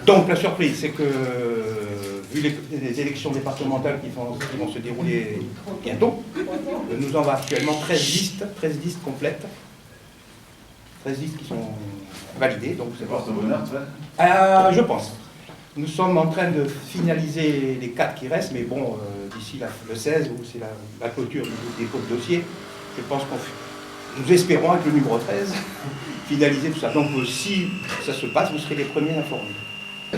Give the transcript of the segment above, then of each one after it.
Donc la surprise, c'est que, vu les élections départementales qui vont se dérouler bientôt, nous avons actuellement 13 listes complètes, 13 listes qui sont validées. Donc c'est porte-bonheur, tu vois ? Je pense. Nous sommes en train de finaliser les 4 qui restent, mais bon, d'ici le 16, où c'est la clôture du dépôt de dossier, je pense nous espérons avec le numéro 13 finaliser tout ça. Donc si ça se passe, vous serez les premiers informés.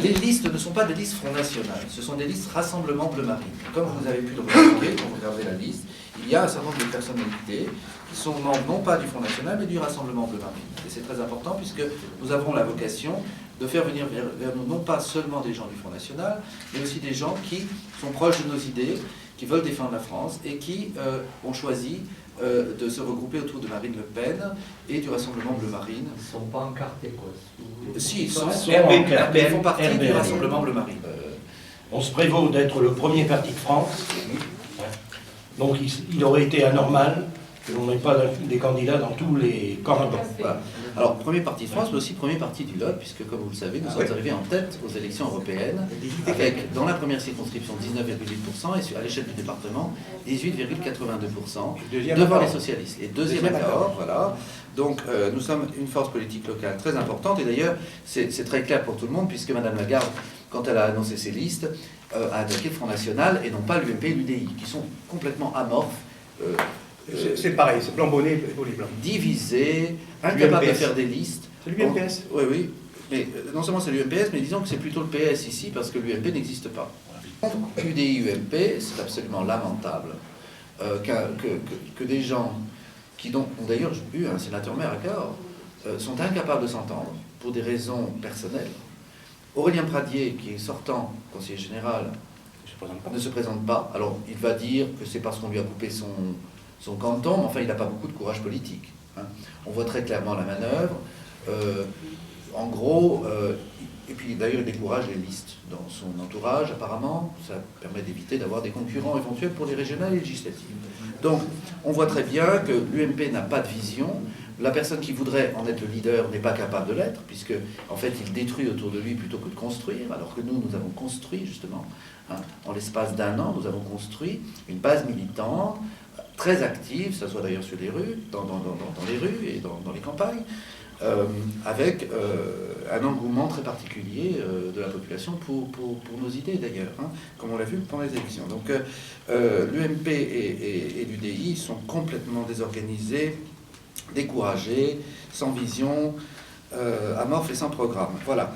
Les listes ne sont pas des listes Front National, ce sont des listes Rassemblement Bleu Marine. Comme vous avez pu le remarquer quand vous regardez la liste, il y a un certain nombre de personnalités qui sont membres non pas du Front National, mais du Rassemblement Bleu Marine. Et c'est très important puisque nous avons la vocation de faire venir vers nous non pas seulement des gens du Front National, mais aussi des gens qui sont proches de nos idées, qui veulent défendre la France et qui ont choisi de se regrouper autour de Marine Le Pen et du Rassemblement Bleu Marine. Ils ne sont pas encartés, quoi. Si, ils font partie du Rassemblement Bleu Marine. On se prévaut d'être le premier parti de France. Donc il aurait été anormal que l'on n'ait pas des candidats dans tous les camps. Voilà. Alors, premier parti de France, mais aussi premier parti du Lot, puisque, comme vous le savez, nous sommes arrivés en tête aux élections européennes, avec, dans la première circonscription, 19,8% et à l'échelle du département, 18,82%, devant les socialistes. Et deuxième accord, voilà. Donc, nous sommes une force politique locale très importante, et d'ailleurs, c'est très clair pour tout le monde, puisque Mme Lagarde, quand elle a annoncé ses listes, a attaqué le Front National, et non pas l'UMP et l'UDI, qui sont complètement amorphes. C'est pareil, c'est blanc bonnet et bonnet blanc. Divisé, incapable de faire des listes. C'est l'UMPS. Oui, oui. Mais non seulement c'est l'UMPS, mais disons que c'est plutôt le PS ici, parce que l'UMP n'existe pas. UDI-UMP, c'est absolument lamentable que des gens qui ont d'ailleurs eu un sénateur-maire à Cahors sont incapables de s'entendre pour des raisons personnelles. Aurélien Pradier, qui est sortant conseiller général, ne se présente pas. Alors, il va dire que c'est parce qu'on lui a coupé son canton, mais enfin, il n'a pas beaucoup de courage politique. Hein. On voit très clairement la manœuvre. En gros, et puis d'ailleurs, il décourage les listes dans son entourage, apparemment. Ça permet d'éviter d'avoir des concurrents éventuels pour les régionales et législatives. Donc, on voit très bien que l'UMP n'a pas de vision. La personne qui voudrait en être le leader n'est pas capable de l'être, puisque, en fait, il détruit autour de lui plutôt que de construire, alors que nous avons construit, justement, hein, en l'espace d'1 an, nous avons construit une base militante très active, ça soit d'ailleurs sur les rues, dans les rues et dans les campagnes, avec un engouement très particulier de la population pour nos idées d'ailleurs, hein, comme on l'a vu pendant les élections. Donc l'UMP et l'UDI sont complètement désorganisés, découragés, sans vision, amorphes et sans programme. Voilà.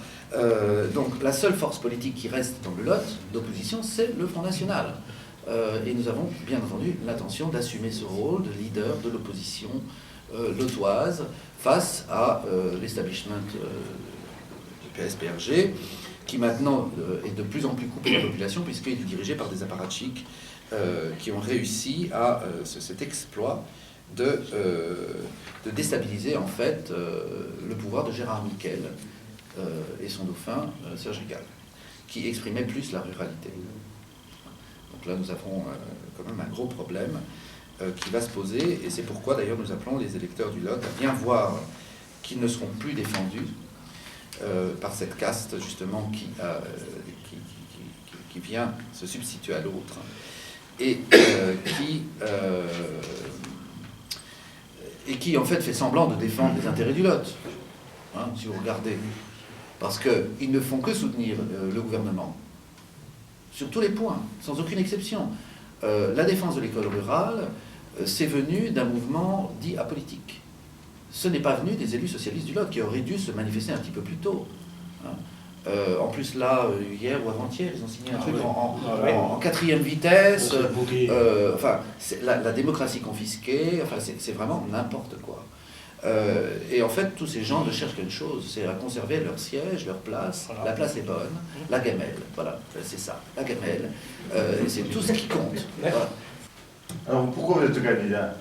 Donc la seule force politique qui reste dans le Lot d'opposition, c'est le Front National. Et nous avons bien entendu l'intention d'assumer ce rôle de leader de l'opposition lotoise face à l'establishment du PSPRG, qui maintenant est de plus en plus coupé de la population, puisqu'il est dirigé par des apparatchiks qui ont réussi à cet exploit de déstabiliser en fait le pouvoir de Gérard Miquel et son dauphin Serge Rigal, qui exprimait plus la ruralité. Donc là, nous avons quand même un gros problème qui va se poser, et c'est pourquoi d'ailleurs nous appelons les électeurs du Lot à bien voir qu'ils ne seront plus défendus par cette caste justement qui vient se substituer à l'autre et qui en fait fait semblant de défendre les intérêts du Lot, hein, si vous regardez, parce qu'ils ne font que soutenir le gouvernement sur tous les points, sans aucune exception. La défense de l'école rurale, c'est venu d'un mouvement dit apolitique. Ce n'est pas venu des élus socialistes du Lot, qui auraient dû se manifester un petit peu plus tôt. Hein. En plus, là, hier ou avant-hier, ils ont signé un truc en 4e vitesse. Enfin, la démocratie confisquée, enfin, c'est vraiment n'importe quoi. Et en fait, tous ces gens ne cherchent qu'une chose, c'est à conserver leur siège, leur place. Voilà. La place est bonne, la gamelle, voilà, c'est ça, la gamelle, c'est tout ce qui compte. Voilà. Alors pourquoi vous êtes candidat?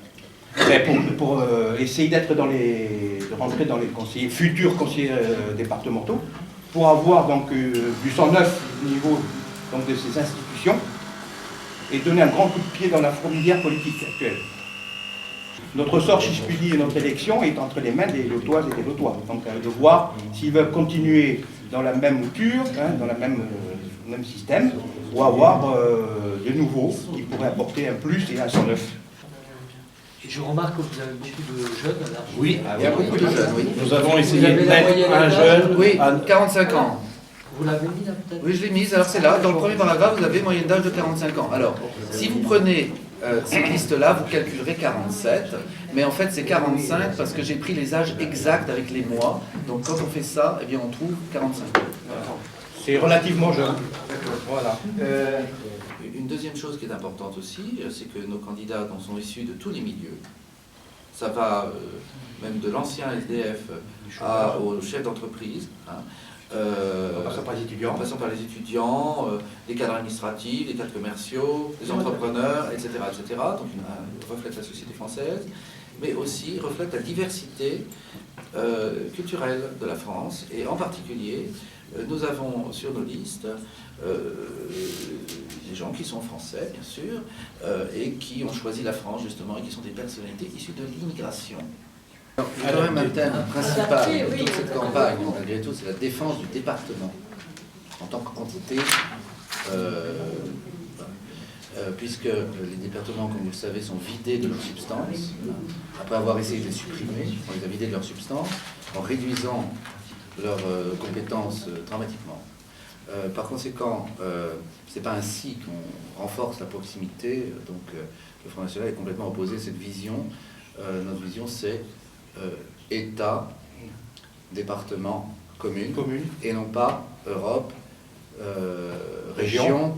Pour essayer de rentrer dans les conseillers, futurs conseillers départementaux, pour avoir donc du 109 au niveau donc, de ces institutions et donner un grand coup de pied dans la fourmilière politique actuelle. Notre sort, si je puis dire, notre élection est entre les mains des Lotoises et des Lotois. Donc de voir s'ils veulent continuer dans la même mouture, hein, dans le même système, ou avoir de nouveaux qui pourraient apporter un plus et un 109. Et je remarque que vous avez beaucoup de jeunes là. Oui, Il y a beaucoup de jeunes, oui. nous avons essayé avez de la mettre moyenne un d'âge jeune Oui, à 45 ans. Vous l'avez mis là peut-être? Oui, je l'ai mise. Alors c'est là, dans le premier paragraphe, vous avez moyenne d'âge de 45 ans. Alors, si vous prenez cette liste-là, vous calculerez 47, mais en fait c'est 45 parce que j'ai pris les âges exacts avec les mois. Donc quand on fait ça, eh bien on trouve 45 ans. C'est relativement jeune. Voilà. Une deuxième chose qui est importante aussi, c'est que nos candidats sont issus de tous les milieux. Ça va même de l'ancien SDF au chef d'entreprise. Hein. En passant par les étudiants. En passant par les étudiants, les cadres administratifs, les cadres commerciaux, les entrepreneurs, etc. etc. Donc reflète la société française, mais aussi reflète la diversité culturelle de la France. Et en particulier, nous avons sur nos listes des gens qui sont français, bien sûr, et qui ont choisi la France justement, et qui sont des personnalités issues de l'immigration. Il y a quand même un thème principal de toute cette campagne, malgré tout, c'est la défense du département en tant qu'entité, puisque les départements, comme vous le savez, sont vidés de leur substance. Après avoir essayé de les supprimer, on les a vidés de leur substance en réduisant leurs compétences dramatiquement. Par conséquent, c'est pas ainsi qu'on renforce la proximité, donc le Front National est complètement opposé à cette vision. Notre vision, c'est État, département, commune, et non pas Europe, région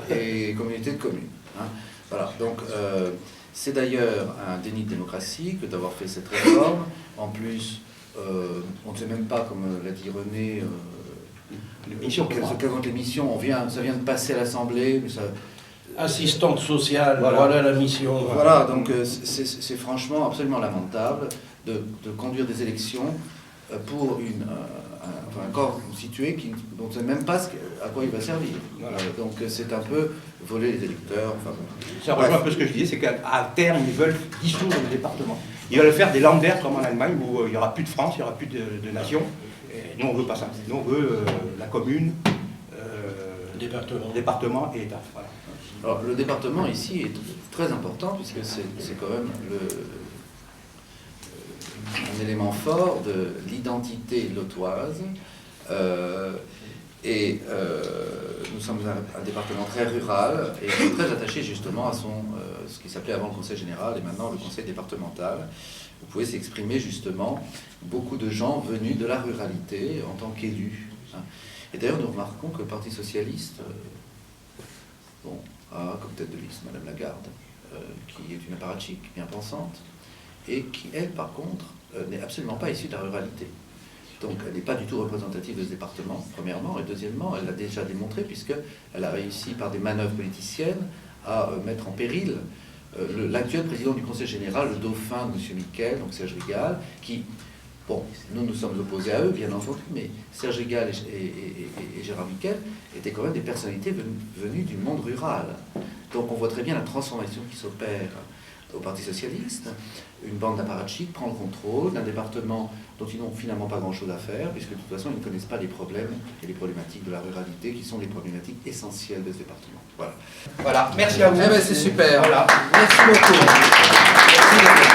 et communauté de communes. Hein. Voilà, donc c'est d'ailleurs un déni de démocratie que d'avoir fait cette réforme. En plus, on ne sait même pas, comme l'a dit René, quelles vont être les missions. Ça vient de passer à l'Assemblée, mais ça... assistante sociale, voilà la mission. Voilà, donc c'est franchement absolument lamentable de conduire des élections pour un corps constitué dont on ne sait même pas à quoi il va servir. Voilà. Donc c'est un peu voler les électeurs. Enfin, ça rejoint un peu ce que je disais, c'est qu'à terme, ils veulent dissoudre le département. Ils veulent faire des Länder comme en Allemagne, où il n'y aura plus de France, il n'y aura plus de nation. Et nous, on ne veut pas ça. Nous, on veut la commune, département et État. Voilà. Alors, le département ici est très important puisque c'est quand même un élément fort de l'identité lotoise. Nous sommes un département très rural et très attaché justement à ce qui s'appelait avant le Conseil général et maintenant le Conseil départemental. Vous pouvez s'exprimer justement beaucoup de gens venus de la ruralité en tant qu'élus. Hein. Et d'ailleurs, nous remarquons que le Parti socialiste a comme tête de liste Madame Lagarde, qui est une apparatchik bien pensante, et qui, elle, par contre, n'est absolument pas issue de la ruralité. Donc, elle n'est pas du tout représentative de ce département, premièrement, et deuxièmement, elle l'a déjà démontré, puisqu'elle a réussi, par des manœuvres politiciennes, à mettre en péril l'actuel président du Conseil général, le dauphin de M. Miquel, donc Serge Rigal, qui... Bon, nous sommes opposés à eux, bien entendu, mais Serge Rigal et Gérard Miquel étaient quand même des personnalités venues du monde rural. Donc on voit très bien la transformation qui s'opère au Parti socialiste. Une bande d'apparatchiks prend le contrôle d'un département dont ils n'ont finalement pas grand-chose à faire, puisque de toute façon, ils ne connaissent pas les problèmes et les problématiques de la ruralité, qui sont les problématiques essentielles de ce département. Voilà. Voilà, merci à vous. Eh bien, c'est super. Voilà. Merci beaucoup. Merci.